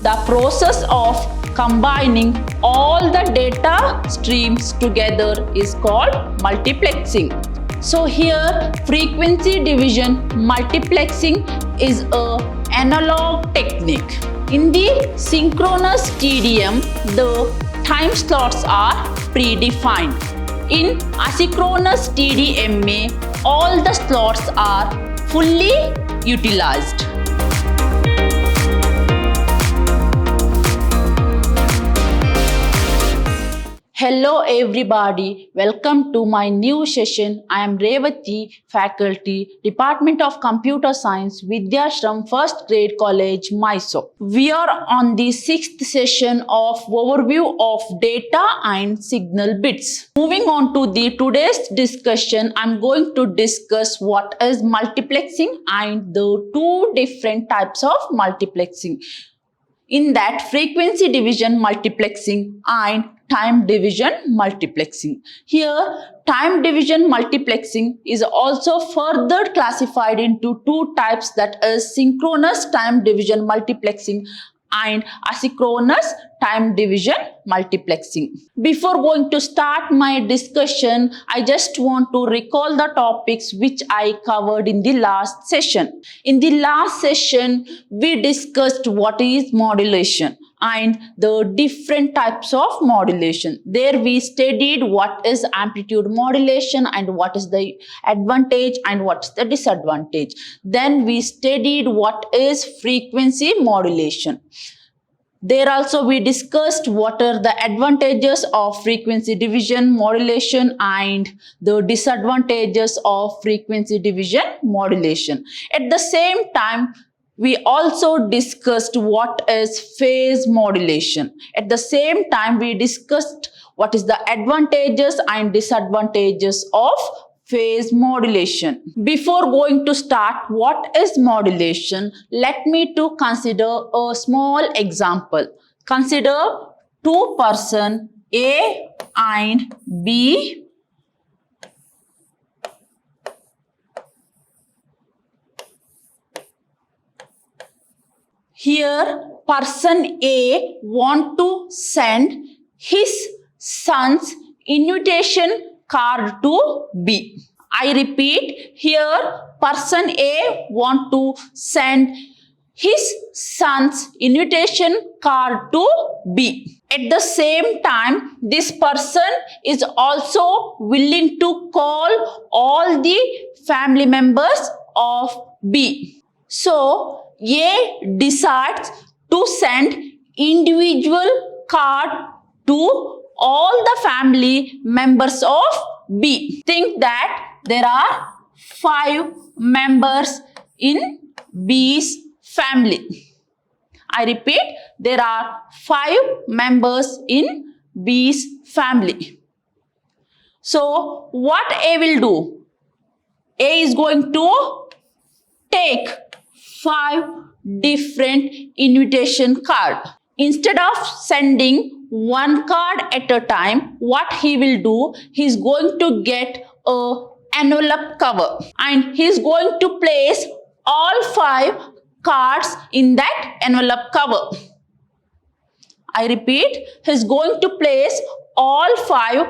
The process of combining all the data streams together is called multiplexing. So here frequency division multiplexing is an analog technique. In the synchronous TDM, the time slots are predefined. In asynchronous TDMA, all the slots are fully utilized. Hello everybody, welcome to my new session. I am Revati, faculty, Department of Computer Science, Vidyashram, 1st grade college, Mysore. We are on the 6th session of overview of data and signal bits. Moving on to the today's discussion, I am going to discuss what is multiplexing and the two different types of multiplexing. In that, frequency division multiplexing and time division multiplexing. Here, time division multiplexing is also further classified into two types, that is synchronous time division multiplexing and asynchronous time division multiplexing. Before going to start my discussion, I just want to recall the topics which I covered in the last session. In the last session, we discussed what is modulation and the different types of modulation. There we studied what is amplitude modulation and what is the advantage and what is the disadvantage. Then we studied what is frequency modulation. There also we discussed what are the advantages of frequency division modulation and the disadvantages of frequency division modulation. At the same time, we also discussed what is phase modulation. At the same time, we discussed what is the advantages and disadvantages of phase modulation. Before going to start what is modulation, let me to consider a small example. Consider two persons A and B. Here, person A want to send his son's invitation card to B. I repeat, here person A want to send his son's invitation card to B. At the same time, this person is also willing to call all the family members of B. So, A decides to send individual card to all the family members of B. Think that there are 5 members in B's family. I repeat, there are 5 members in B's family. So, what A will do? A is going to take 5 different invitation cards. Instead of sending one card at a time, what he will do, he is going to get an envelope cover and he is going to place all 5 cards in that envelope cover. I repeat, he is going to place all 5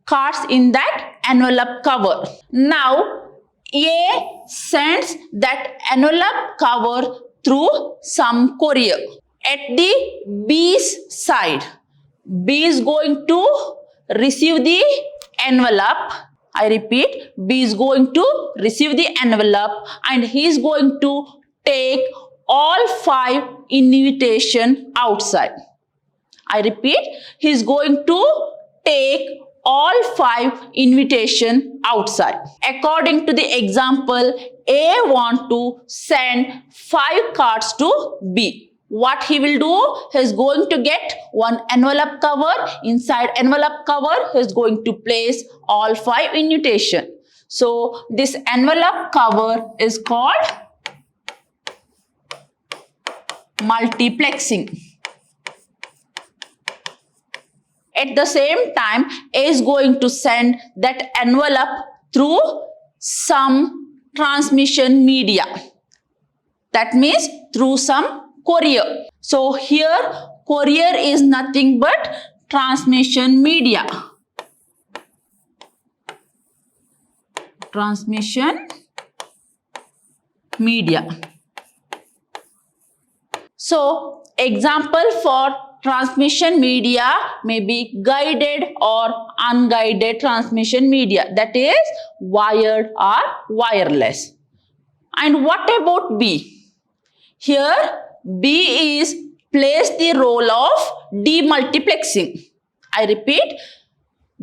cards in that envelope cover. Now, A sends that envelope cover through some courier. At the B's side, B is going to receive the envelope. I repeat, B is going to receive the envelope and he is going to take all 5 invitation outside. I repeat, he is going to take all 5 invitation outside. According to the example, A want to send 5 cards to B. What he will do, he is going to get one envelope cover. Inside envelope cover, he is going to place all 5 invitation. So, this envelope cover is called multiplexing. At the same time, A is going to send that envelope through some transmission media. That means through some courier. So here courier is nothing but transmission media. Transmission media. So example for transmission media may be guided or unguided transmission media, that is wired or wireless. And what about B? Here B is plays the role of demultiplexing. I repeat,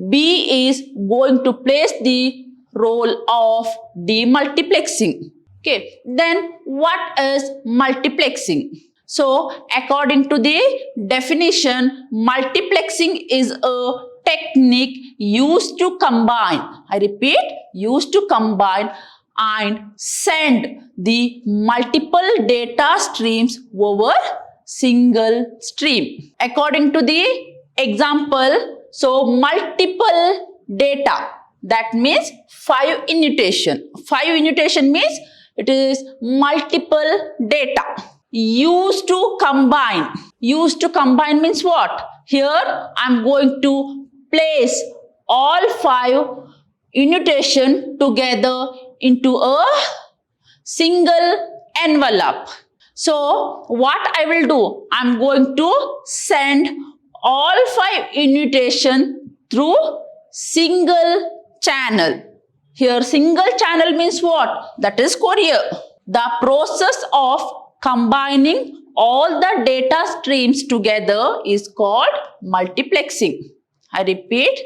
B is going to place the role of demultiplexing. Okay, then what is multiplexing? So according to the definition, multiplexing is a technique used to combine, I repeat, used to combine and send the multiple data streams over single stream. According to the example, so multiple data, that means 5 invitation. 5 invitation means it is multiple data. Used to combine. Used to combine means what? Here I am going to place all 5 invitation together into a single envelope. So what I will do? I am going to send all 5 invitation through single channel. Here single channel means what? That is courier. The process of combining all the data streams together is called multiplexing. I repeat,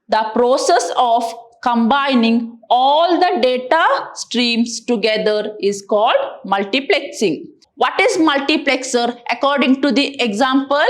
the process of combining all the data streams together is called multiplexing. What is multiplexer? According to the example,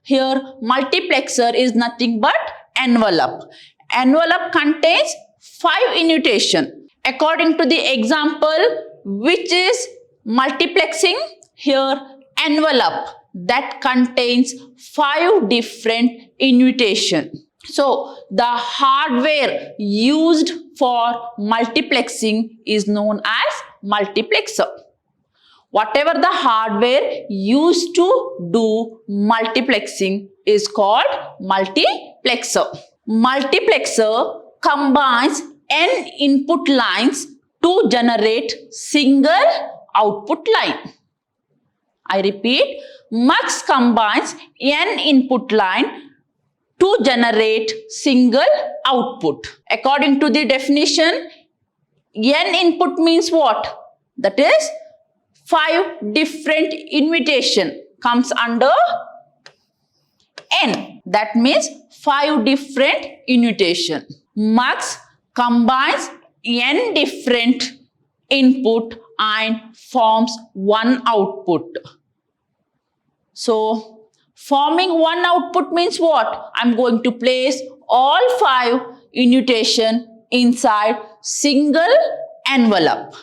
here multiplexer is nothing but envelope. Envelope contains 5 invitation. According to the example, which is multiplexing? Here envelope that contains 5 different invitation. So the hardware used for multiplexing is known as multiplexer. Whatever the hardware used to do multiplexing is called multiplexer. Multiplexer combines n input lines to generate single output line. I repeat, MUX combines n input line to generate single output. According to the definition, n input means what? That is 5 different invitation comes under n. That means 5 different invitation. MUX combines n different input and forms one output. So forming one output means what? I'm going to place all 5 invitation inside single envelope.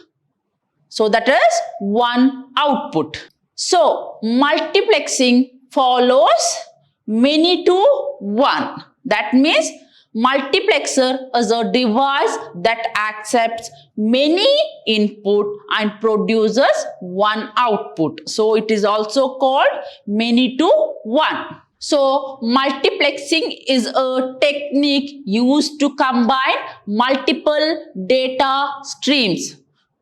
So that is one output. So multiplexing follows many to one. That means multiplexer is a device that accepts many input and produces one output. So it is also called many to one. So multiplexing is a technique used to combine multiple data streams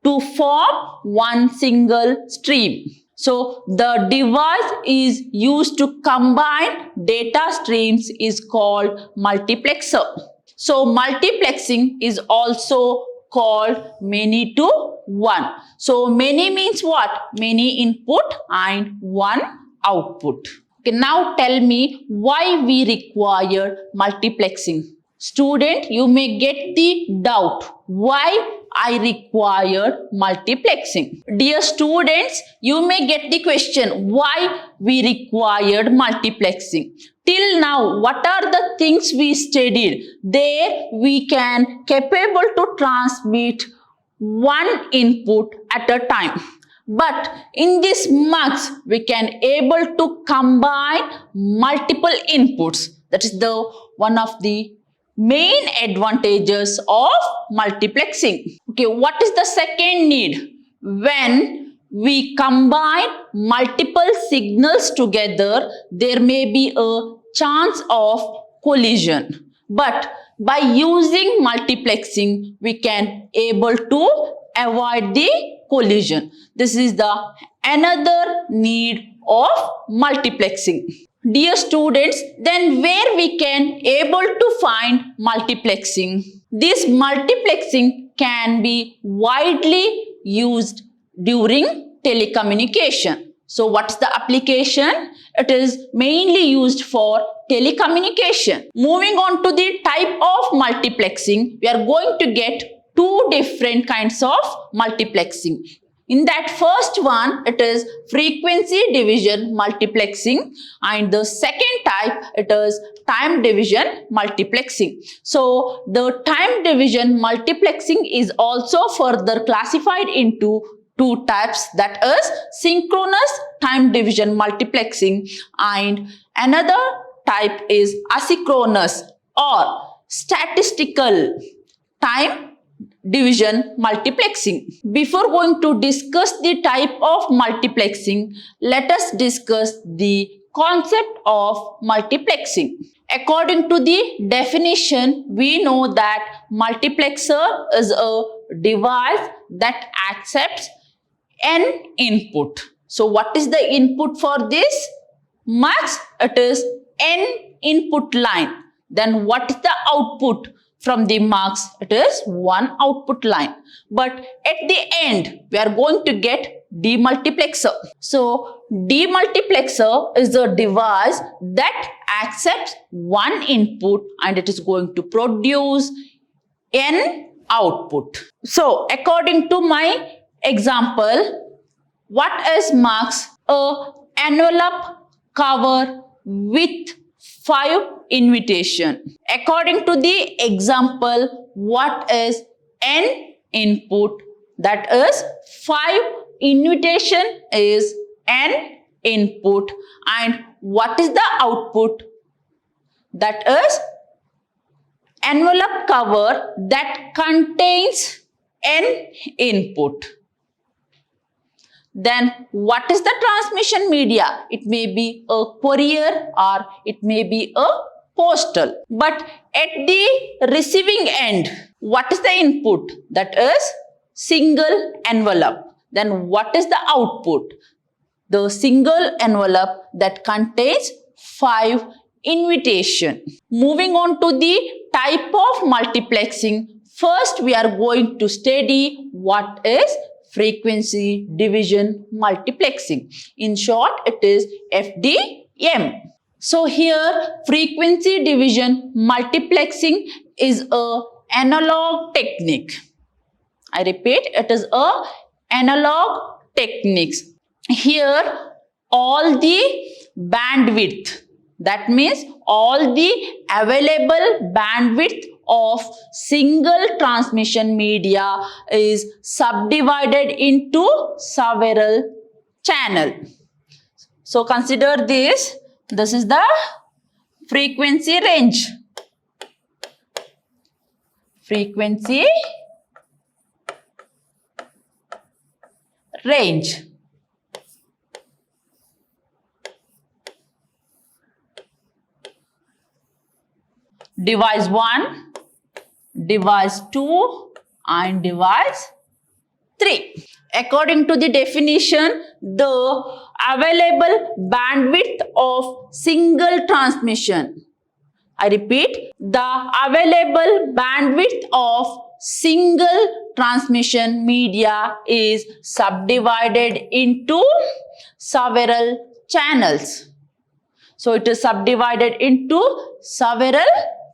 to form one single stream. So the device is used to combine data streams is called multiplexer. So multiplexing is also called many to one. So many means what? Many input and one output. Okay, now tell me why we require multiplexing. Student, you may get the doubt. Why I require multiplexing? Dear students, you may get the question, why we required multiplexing? Till now, what are the things we studied? There we can capable to transmit one input at a time. But in this MUX, we can able to combine multiple inputs. That is the one of the main advantages of multiplexing. Okay, what is the second need? When we combine multiple signals together, there may be a chance of collision. But by using multiplexing, we can able to avoid the collision. This is the another need of multiplexing. Dear students, then where we can able to find multiplexing? This multiplexing can be widely used during telecommunication. So what's the application? It is mainly used for telecommunication. Moving on to the type of multiplexing, we are going to get two different kinds of multiplexing. In that first one, it is frequency division multiplexing, and the second type, it is time division multiplexing. So the time division multiplexing is also further classified into two types, that is synchronous time division multiplexing, and another type is asynchronous or statistical time division multiplexing. Before going to discuss the type of multiplexing, let us discuss the concept of multiplexing. According to the definition, we know that multiplexer is a device that accepts n input. So what is the input for this mux? It is n input line. Then what is the output from the mux? It is one output line. But at the end, we are going to get demultiplexer. So demultiplexer is a device that accepts one input and it is going to produce n output. So according to my example, what is mux? A envelope cover with 5 invitation. According to the example, what is n input? That is 5 invitation is n input, and what is the output? That is envelope cover that contains n input. Then what is the transmission media? It may be a courier or it may be a postal. But at the receiving end, what is the input? That is single envelope. Then what is the output? The single envelope that contains 5 invitation. Moving on to the type of multiplexing, first we are going to study what is frequency division multiplexing. In short, it is FDM. So here, frequency division multiplexing is a analog technique. I repeat, it is a analog techniques. Here, all the bandwidth, that means all the available bandwidth of single transmission media is subdivided into several channels. So consider this. This is the frequency range. Frequency range. Device 1, device 2 and device 3. According to the definition, the available bandwidth of single transmission. I repeat, the available bandwidth of single transmission media is subdivided into several channels. So it is subdivided into several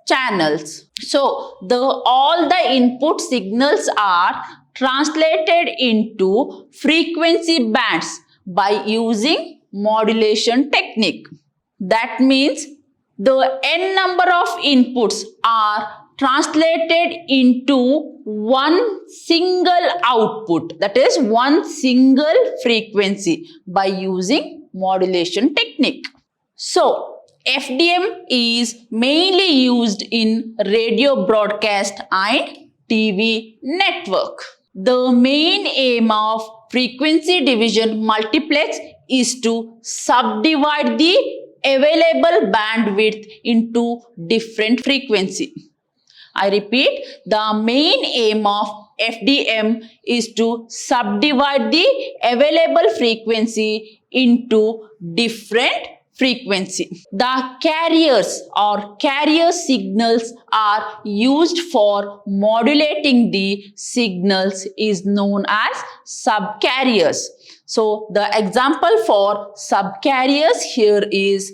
channels. So all the input signals are translated into frequency bands by using modulation technique. That means the n number of inputs are translated into one single output, that is one single frequency, by using modulation technique. So FDM is mainly used in radio broadcast and TV network. The main aim of frequency division multiplex is to subdivide the available bandwidth into different frequency. I repeat, the main aim of FDM is to subdivide the available frequency into different frequency. The carriers or carrier signals are used for modulating the signals is known as subcarriers. So the example for subcarriers here is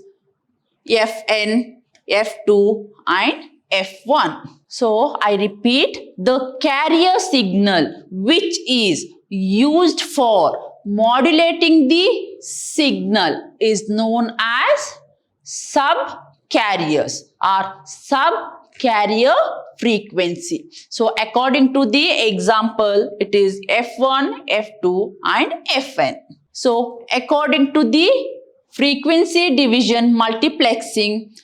FN, F2 and F1. So I repeat, the carrier signal which is used for modulating the signal is known as subcarriers or subcarrier frequency. So according to the example, it is F1, F2 and Fn. So according to the frequency division multiplexing,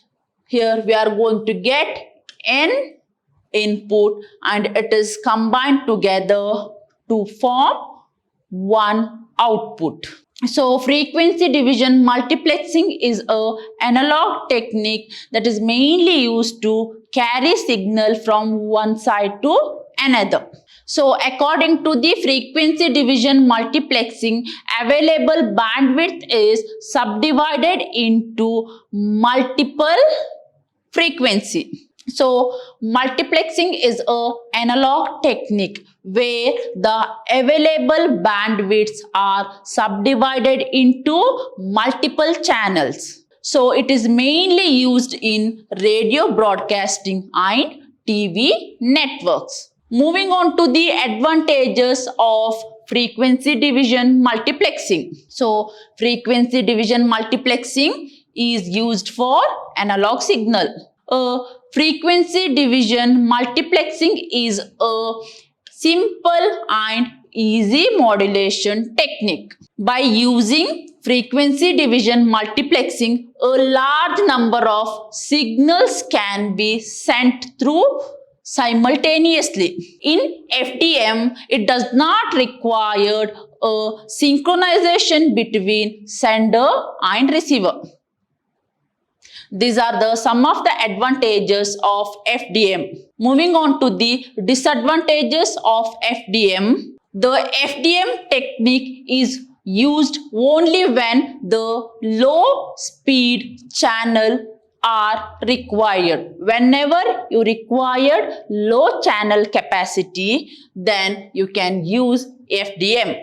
here we are going to get n input and it is combined together to form one output. So frequency division multiplexing is an analog technique that is mainly used to carry signal from one side to another. So according to the frequency division multiplexing, available bandwidth is subdivided into multiple frequency. So multiplexing is an analog technique where the available bandwidths are subdivided into multiple channels. So it is mainly used in radio broadcasting and TV networks. Moving on to the advantages of frequency division multiplexing. So frequency division multiplexing is used for analog signal. Frequency division multiplexing is a simple and easy modulation technique. By using frequency division multiplexing, a large number of signals can be sent through simultaneously. In FDM, it does not require a synchronization between sender and receiver. These are some of the advantages of FDM. Moving on to the disadvantages of FDM. The FDM technique is used only when the low speed channel are required. Whenever you require low channel capacity, then you can use FDM.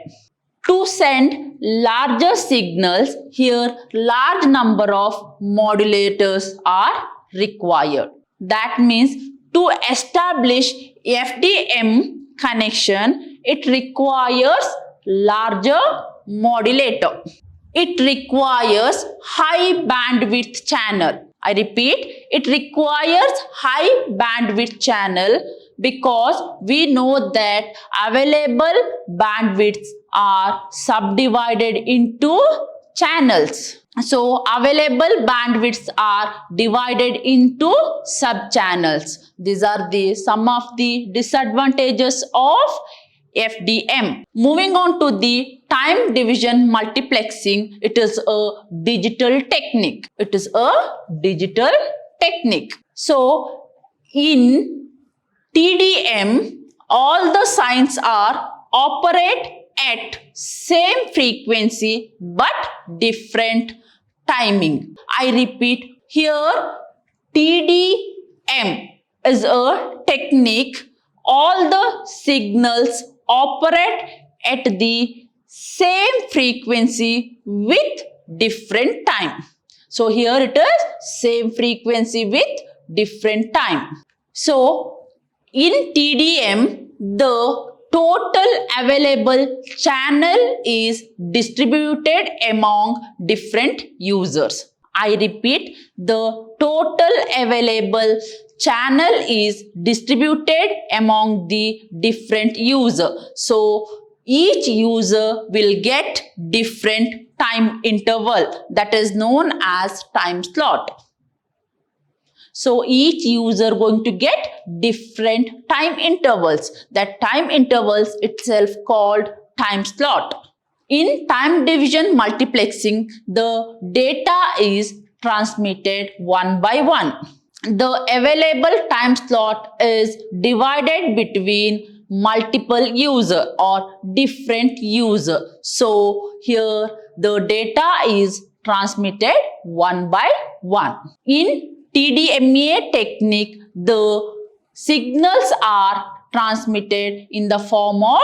To send larger signals, here large number of modulators are required. That means to establish FDM connection, it requires larger modulator. It requires high bandwidth channel. I repeat, it requires high bandwidth channel because we know that available bandwidths are subdivided into channels. So available bandwidths are divided into sub-channels. These are some of the disadvantages of FDM. Moving on to the time division multiplexing, it is a digital technique. It is a digital technique. So in TDM, all the signs are operate at same frequency but different timing. I repeat, here TDM is a technique. All the signals operate at the same frequency with different time. So here it is same frequency with different time. So in TDM, the total available channel is distributed among different users. I repeat, the total available channel is distributed among the different users. So each user will get different time interval that is known as time slot. So each user going to get different time intervals. That time intervals itself called time slot. In time division multiplexing, the data is transmitted one by one. The available time slot is divided between multiple user or different user. So here the data is transmitted one by one. In TDMA technique, the signals are transmitted in the form of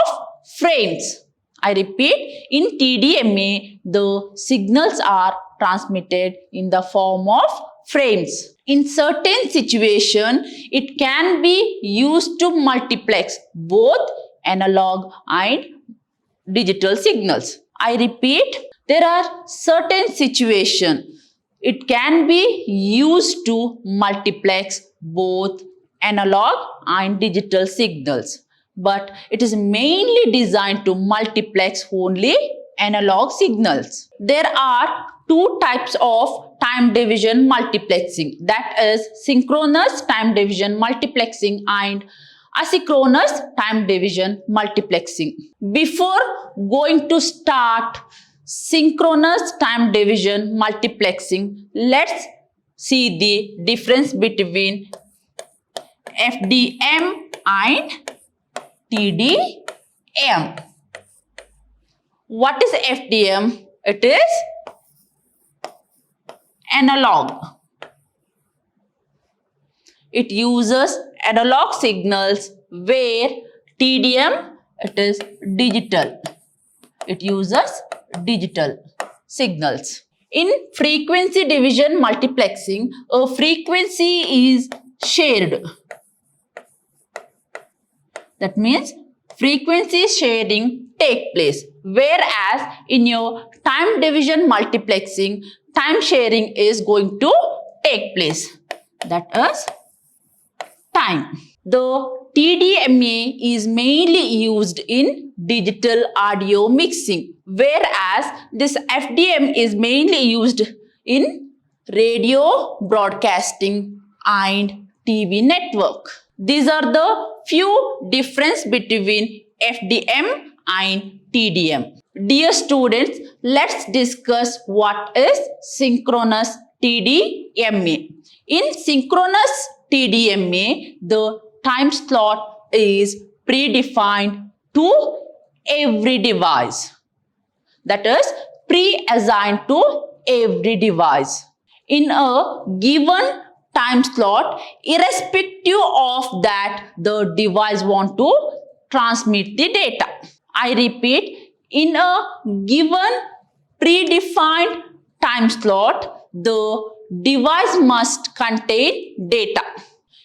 frames. I repeat, in TDMA, the signals are transmitted in the form of frames. In certain situation, it can be used to multiplex both analog and digital signals. I repeat, there are certain situation it can be used to multiplex both analog and digital signals, but it is mainly designed to multiplex only analog signals. There are two types of time division multiplexing, that is synchronous time division multiplexing and asynchronous time division multiplexing. Before going to start synchronous time division multiplexing, let's see the difference between FDM and TDM. What is FDM? It is analog. It uses analog signals, where TDM, it is digital. It uses digital signals. In frequency division multiplexing, a frequency is shared. That means frequency sharing take place, whereas in your time division multiplexing, time sharing is going to take place. That is time. The TDMA is mainly used in digital audio mixing, whereas this FDM is mainly used in radio broadcasting and TV network. These are the few difference between FDM and TDM. Dear students, let's discuss what is synchronous TDMA. In synchronous TDMA, the time slot is predefined to every device. That is pre-assigned to every device. In a given time slot, irrespective of that the device want to transmit the data. I repeat, in a given predefined time slot, the device must contain data.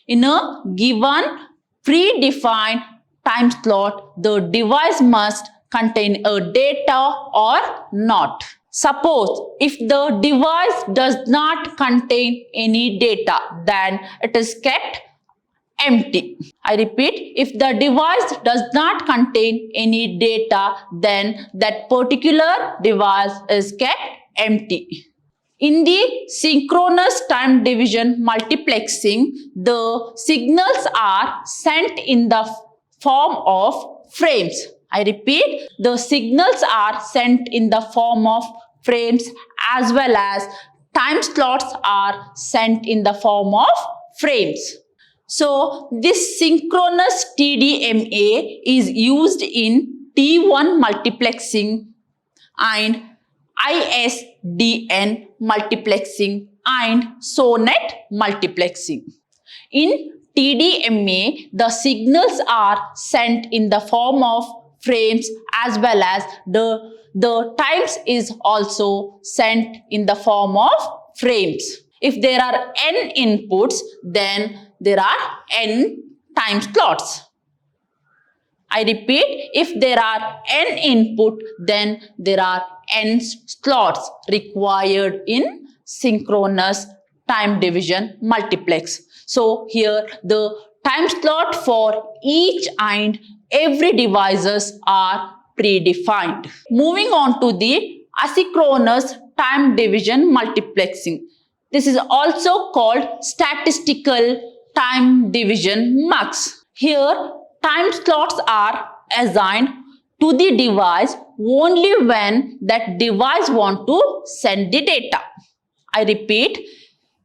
In a given predefined time slot, the device must contain a data or not. Suppose if the device does not contain any data, then it is kept empty. I repeat, if the device does not contain any data, then that particular device is kept empty. In the synchronous time division multiplexing, the signals are sent in the form of frames. I repeat, the signals are sent in the form of frames, as well as time slots are sent in the form of frames. So this synchronous TDMA is used in T1 multiplexing and ISDN multiplexing and SONET multiplexing. In TDMA, the signals are sent in the form of frames, as well as the times is also sent in the form of frames. If there are n inputs, then there are n time slots. I repeat, if there are n input, then there are n slots required in synchronous time division multiplex. So here the time slot for each and every devices are predefined. Moving on to the asynchronous time division multiplexing. This is also called statistical time division mux. Here time slots are assigned to the device only when that device want to send the data. I repeat,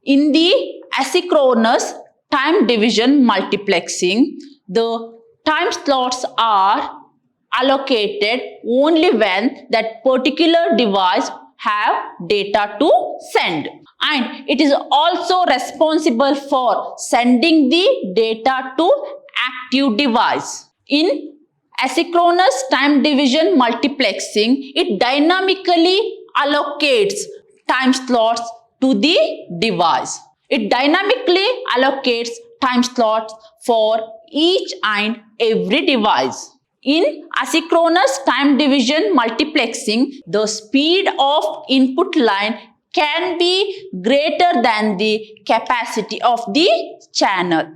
in the asynchronous time division multiplexing, the time slots are allocated only when that particular device have data to send, and it is also responsible for sending the data to active device. In asynchronous time division multiplexing, it dynamically allocates time slots to the device. It dynamically allocates time slots for each and every device. In asynchronous time division multiplexing, the speed of input line can be greater than the capacity of the channel.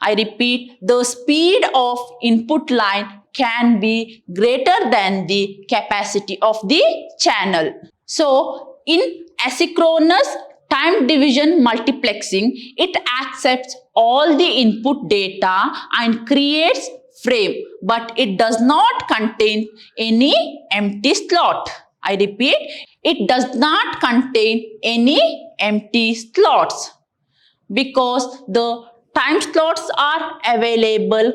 I repeat, the speed of input line can be greater than the capacity of the channel. So, in asynchronous time division multiplexing, it accepts all the input data and creates frame, but it does not contain any empty slot. I repeat, it does not contain any empty slots because the time slots are available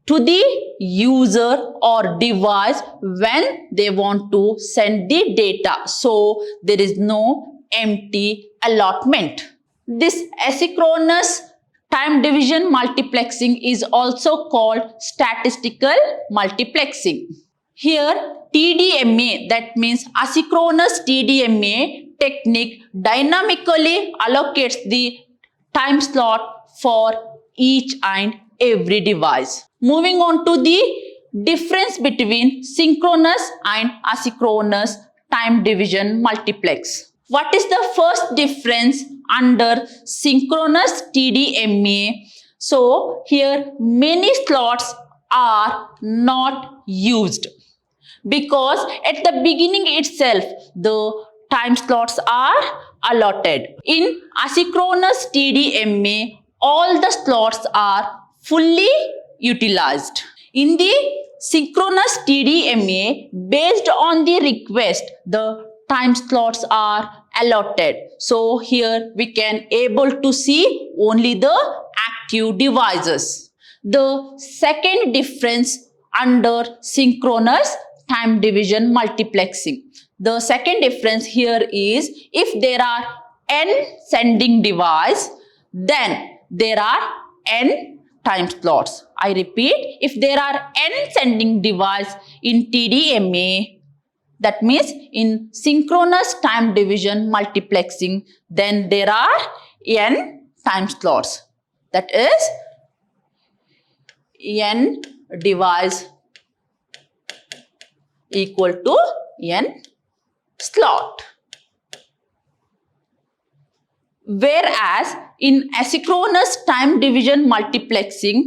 to the user or device when they want to send the data. So, there is no empty allotment. This asynchronous time division multiplexing is also called statistical multiplexing. Here, TDMA, that means asynchronous TDMA technique, dynamically allocates the time slot for each and every device. Moving on to the difference between synchronous and asynchronous time division multiplex. What is the first difference under synchronous TDMA? So, here many slots are not used because at the beginning itself the time slots are allotted. In asynchronous TDMA, all the slots are fully utilized. In the synchronous TDMA, based on the request, the time slots are allotted. So here we can able to see only the active devices. The second difference under synchronous time division multiplexing. The second difference here is if there are n sending device, then there are n time slots. I repeat, if there are n sending device in TDMA, that means in synchronous time division multiplexing, then there are n time slots. That is n device equal to n slot. Whereas in asynchronous time division multiplexing,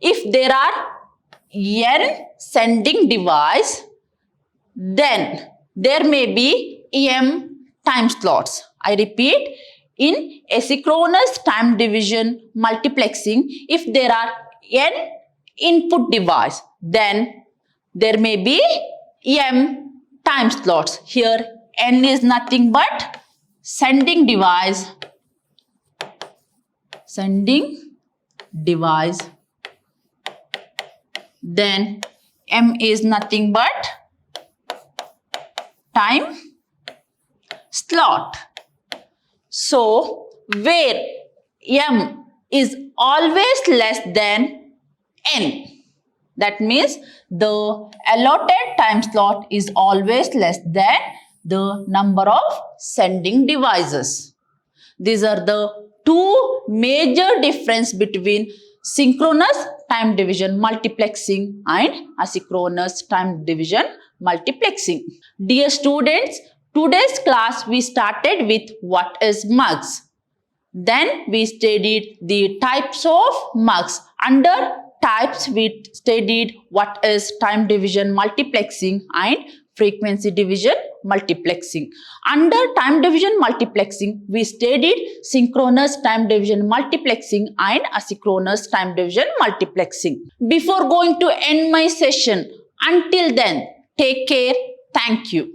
if there are n sending device, then there may be m time slots. I repeat, in asynchronous time division multiplexing, if there are n input device, then there may be m time slots. Here n is nothing but sending device, then m is nothing but time slot. So, where m is always less than n, that means the allotted time slot is always less than the number of sending devices. These are the two major difference between synchronous time division multiplexing and asynchronous time division multiplexing. Dear students, today's class we started with what is mux. Then we studied the types of mux. Under types we studied what is time division multiplexing and frequency division multiplexing. Under time division multiplexing, we studied synchronous time division multiplexing and asynchronous time division multiplexing. Before going to end my session, Until then, take care. Thank you.